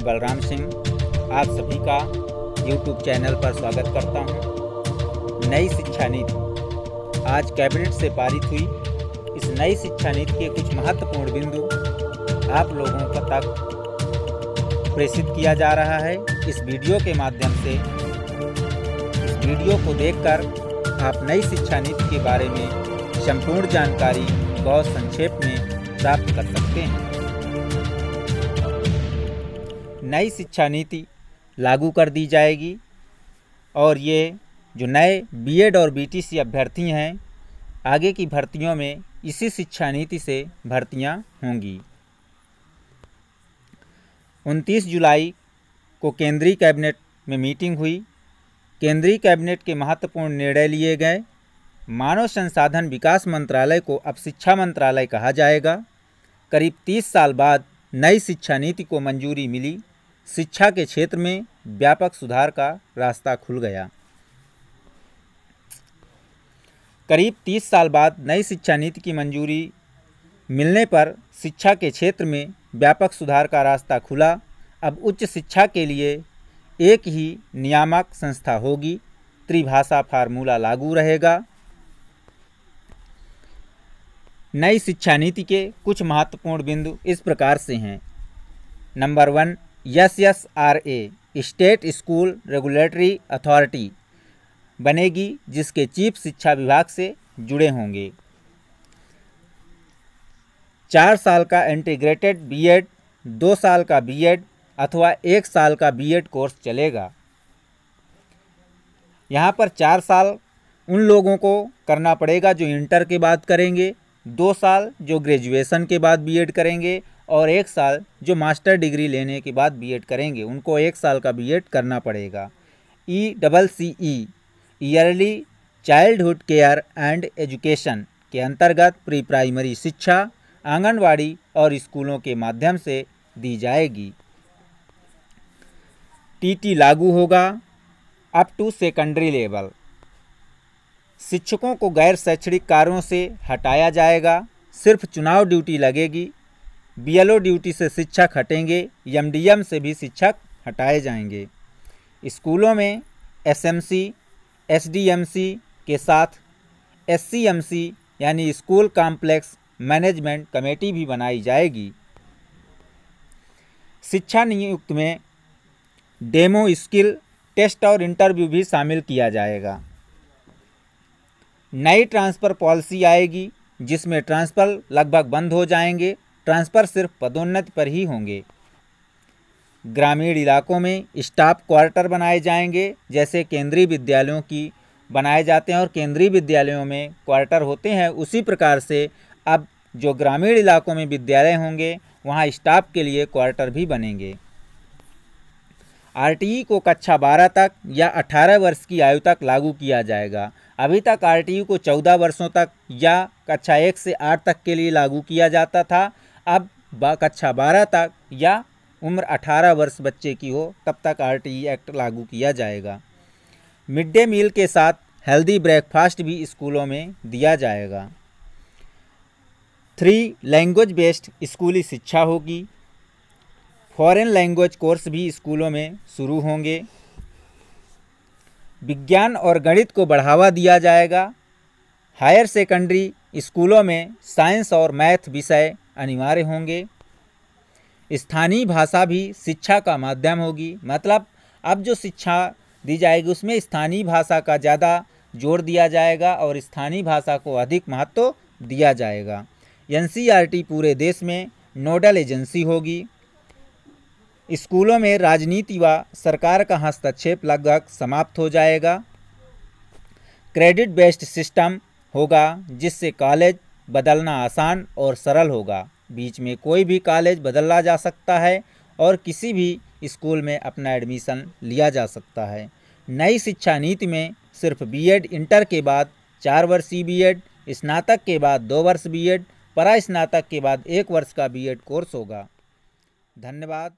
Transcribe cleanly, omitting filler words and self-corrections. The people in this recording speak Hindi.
मैं बलराम सिंह आप सभी का YouTube चैनल पर स्वागत करता हूं। नई शिक्षा नीति आज कैबिनेट से पारित हुई। इस नई शिक्षा नीति के कुछ महत्वपूर्ण बिंदु आप लोगों तक प्रेषित किया जा रहा है। इस वीडियो के माध्यम से इस वीडियो को देखकर आप नई शिक्षा नीति के बारे में संपूर्ण जानकारी बहुत संक्षेप में प्राप्त कर सकते हैं। नई शिक्षा नीति लागू कर दी जाएगी और ये जो नए बीएड और बीटीसी अभ्यर्थी हैं आगे की भर्तियों में इसी शिक्षा नीति से भर्तियां होंगी। 29 जुलाई को केंद्रीय कैबिनेट में मीटिंग हुई। केंद्रीय कैबिनेट के महत्वपूर्ण निर्णय लिए गए। मानव संसाधन विकास मंत्रालय को अब शिक्षा मंत्रालय कहा जाएगा। करीब 30 साल बाद नई शिक्षा नीति को मंजूरी मिली। शिक्षा के क्षेत्र में व्यापक सुधार का रास्ता खुल गया। करीब 30 साल बाद नई शिक्षा नीति की मंजूरी मिलने पर शिक्षा के क्षेत्र में व्यापक सुधार का रास्ता खुला। अब उच्च शिक्षा के लिए एक ही नियामक संस्था होगी। त्रिभाषा फार्मूला लागू रहेगा। नई शिक्षा नीति के कुछ महत्वपूर्ण बिंदु इस प्रकार से हैं। Number 1, SSRA state school regulatory authority बनेगी, जिसके चीफ शिक्षा विभाग से जुड़े होंगे। 4 साल का इंटीग्रेटेड बीएड, 2 साल का बीएड अथवा 1 साल का बीएड कोर्स चलेगा। यहाँ पर 4 साल उन लोगों को करना पड़ेगा जो इंटर के बाद करेंगे, 2 साल जो ग्रेजुएशन के बाद बीएड करेंगे और 1 साल जो मास्टर डिग्री लेने के बाद बीएड करेंगे। उनको 1 साल का बीएड करना पड़ेगा। ECCE yearly childhood care and education के अंतर्गत प्री प्राइमरी शिक्षा आंगनवाड़ी और स्कूलों के माध्यम से दी जाएगी। TT लागू होगा अप टू सेकेंडरी लेवल। शिक्षकों को गैर शैक्षणिक कार्यों से हटाया जाएगा। सिर्फ चुनाव ड्यूटी लगेगी। BLO ड्यूटी से शिक्षक हटेंगे। MDM से भी शिक्षक हटाए जाएंगे। स्कूलों में SMC SDMC के साथ SCMC यानी स्कूल कॉम्प्लेक्स मैनेजमेंट कमेटी भी बनाई जाएगी। शिक्षा नियुक्त में डेमो स्किल टेस्ट और इंटरव्यू भी शामिल किया जाएगा। नई ट्रांसफ़र पॉलिसी आएगी, जिसमें ट्रांसफ़र लगभग बंद हो जाएंगे। ट्रांसफ़र सिर्फ पदोन्नति पर ही होंगे। ग्रामीण इलाकों में स्टाफ क्वार्टर बनाए जाएंगे, जैसे केंद्रीय विद्यालयों की बनाए जाते हैं और केंद्रीय विद्यालयों में क्वार्टर होते हैं। उसी प्रकार से अब जो ग्रामीण इलाकों में विद्यालय होंगे वहाँ स्टाफ के लिए क्वार्टर भी बनेंगे। RTE को कक्षा 12 तक या 18 वर्ष की आयु तक लागू किया जाएगा। अभी तक RTE को 14 वर्षों तक या कक्षा 1 से 8 तक के लिए लागू किया जाता था। अब कक्षा 12 तक या उम्र 18 वर्ष बच्चे की हो तब तक RTE एक्ट लागू किया जाएगा। मिड डे मील के साथ हेल्दी ब्रेकफास्ट भी स्कूलों में दिया जाएगा। 3 लैंग्वेज बेस्ड स्कूली शिक्षा होगी। फॉरेन लैंग्वेज कोर्स भी स्कूलों में शुरू होंगे। विज्ञान और गणित को बढ़ावा दिया जाएगा। हायर सेकेंडरी स्कूलों में साइंस और मैथ विषय अनिवार्य होंगे। स्थानीय भाषा भी शिक्षा का माध्यम होगी। मतलब अब जो शिक्षा दी जाएगी उसमें स्थानीय भाषा का ज़्यादा जोर दिया जाएगा और स्थानीय भाषा को अधिक महत्व दिया जाएगा। NCERT पूरे देश में नोडल एजेंसी होगी। स्कूलों में राजनीति व सरकार का हस्तक्षेप लगभग समाप्त हो जाएगा। क्रेडिट बेस्ड सिस्टम होगा, जिससे कॉलेज बदलना आसान और सरल होगा। बीच में कोई भी कॉलेज बदला जा सकता है और किसी भी स्कूल में अपना एडमिशन लिया जा सकता है। नई शिक्षा नीति में सिर्फ बीएड इंटर के बाद 4 वर्षीय बीएड, स्नातक के बाद 2 वर्ष बीएड, परास्नातक के बाद 1 वर्ष का बीएड कोर्स होगा। धन्यवाद।